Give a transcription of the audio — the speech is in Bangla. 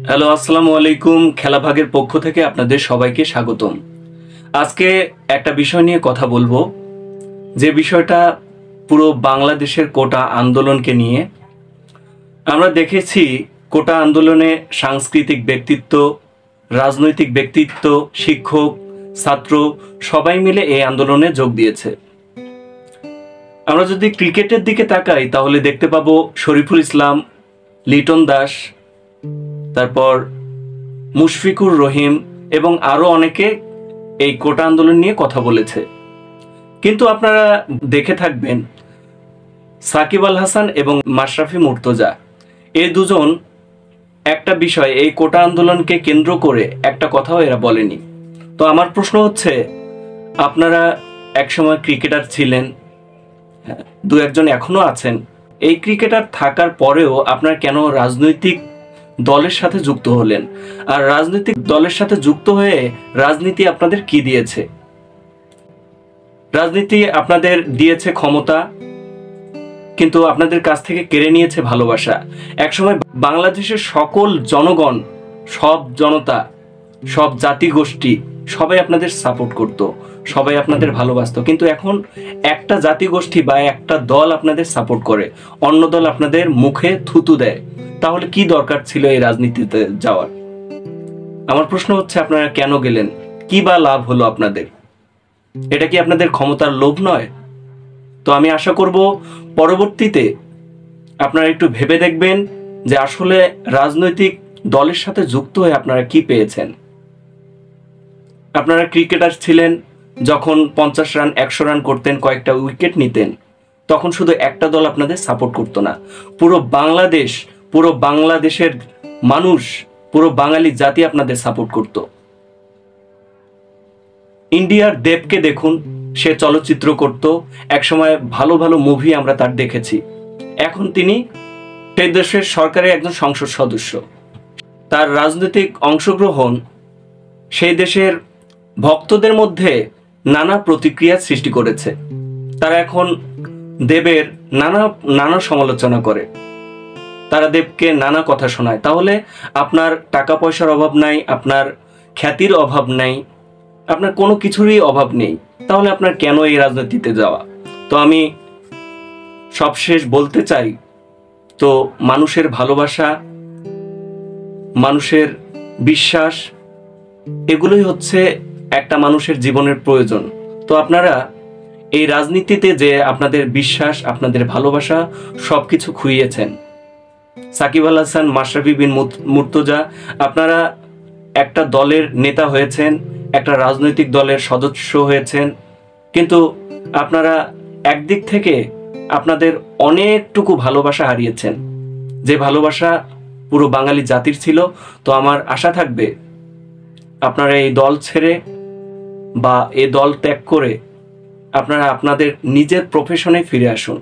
হ্যালো, আসসালামু আলাইকুম। খেলাভাগের পক্ষ থেকে আপনাদের সবাইকে স্বাগতম। আজকে একটা বিষয় নিয়ে কথা বলবো, যে বিষয়টা পুরো বাংলাদেশের কোটা আন্দোলনকে নিয়ে। আমরা দেখেছি কোটা আন্দোলনে সাংস্কৃতিক ব্যক্তিত্ব, রাজনৈতিক ব্যক্তিত্ব, শিক্ষক, ছাত্র সবাই মিলে এই আন্দোলনে যোগ দিয়েছে। আমরা যদি ক্রিকেটের দিকে তাকাই তাহলে দেখতে পাবো শরীফুল ইসলাম, লিটন দাস, তারপর মুশফিকুর রহিম এবং আরো অনেকে এই কোটা আন্দোলন নিয়ে কথা বলেছে। কিন্তু আপনারা দেখে থাকবেন সাকিব আল হাসান এবং মাশরাফি মুর্তজা, এই দুজন একটা বিষয়, এই কোটা আন্দোলনকে কেন্দ্র করে একটা কথাও এরা বলেনি। তো আমার প্রশ্ন হচ্ছে, আপনারা একসময় ক্রিকেটার ছিলেন, দু একজন এখনো আছেন, এই ক্রিকেটার থাকার পরেও আপনারা কেন রাজনৈতিক দলের সাথে যুক্ত হলেন? আর রাজনৈতিক দলের সাথে যুক্ত হয়ে রাজনীতি আপনাদের কি দিয়েছে? রাজনীতি আপনাদের দিয়েছে ক্ষমতা, কিন্তু আপনাদের কাছ থেকে কেড়ে নিয়েছে ভালোবাসা। একসময় বাংলাদেশের সকল জনগণ, সব জনতা, সব জাতিগোষ্ঠী সবাই আপনাদের সাপোর্ট করত, সবাই আপনাদের ভালোবাসতো। কিন্তু এখন একটা জাতিগোষ্ঠী বা একটা দল আপনাদের সাপোর্ট করে, অন্য দল আপনাদের মুখে থুতু দেয়। তাহলে কি দরকার ছিল এই রাজনীতিতে যাওয়ার? আমার প্রশ্ন হচ্ছে, আপনারা কেন গেলেন? কি বা লাভ হলো আপনাদের? এটা কি আপনাদের ক্ষমতার লোভ নয়? তো আমি আশা করব পরবর্তীতে আপনারা একটু ভেবে দেখবেন যে আসলে রাজনৈতিক দলের সাথে যুক্ত হয়ে আপনারা কি পেয়েছেন। আপনারা ক্রিকেটার ছিলেন, যখন 50 রান 100 রান করতেন, কয়েকটা উইকেট নিতেন, তখন শুধু একটা দল আপনাদের সাপোর্ট করতো না, পুরো বাংলাদেশ, পুরো বাংলাদেশের মানুষ, পুরো বাঙালি জাতি আপনাদের সাপোর্ট করত। ইন্ডিয়ার দেবকে দেখুন, সে চলচ্চিত্র করত, একসময় ভালো ভালো মুভি আমরা তার দেখেছি। এখন তিনি সেই দেশের সরকারের একজন সংসদ সদস্য। তার রাজনৈতিক অংশগ্রহণ সেই দেশের ভক্তদের মধ্যে নানা প্রতিক্রিয়া সৃষ্টি করেছে। তারা এখন দেবের নানা সমালোচনা করে, তারা দেবকে নানা কথা শোনায়। তাহলে আপনার টাকা পয়সার অভাব নাই, আপনার খ্যাতির অভাব নাই, আপনার কোনো কিছুরই অভাব নেই, তাহলে আপনার কেন এই রাজনীতিতে যাওয়া? তো আমি সবশেষ বলতে চাই, তো মানুষের ভালোবাসা, মানুষের বিশ্বাস, এগুলোই হচ্ছে একটা মানুষের জীবনের প্রয়োজন। তো আপনারা এই রাজনীতিতে যে আপনাদের বিশ্বাস, আপনাদের ভালোবাসা সবকিছু খুইয়েছেন। সাকিব আল হাসান, মাশরাফি বিন মুর্তজা, আপনারা একটা দলের নেতা হয়েছেন, একটা রাজনৈতিক দলের সদস্য হয়েছেন, কিন্তু আপনারা একদিক থেকে আপনাদের অনেকটুকু ভালোবাসা হারিয়েছেন, যে ভালোবাসা পুরো বাঙালি জাতির ছিল। তো আমার আশা থাকবে আপনারা এই দল ছেড়ে বা এই দল ত্যাগ করে আপনারা আপনাদের নিজের প্রফেশনে ফিরে আসুন।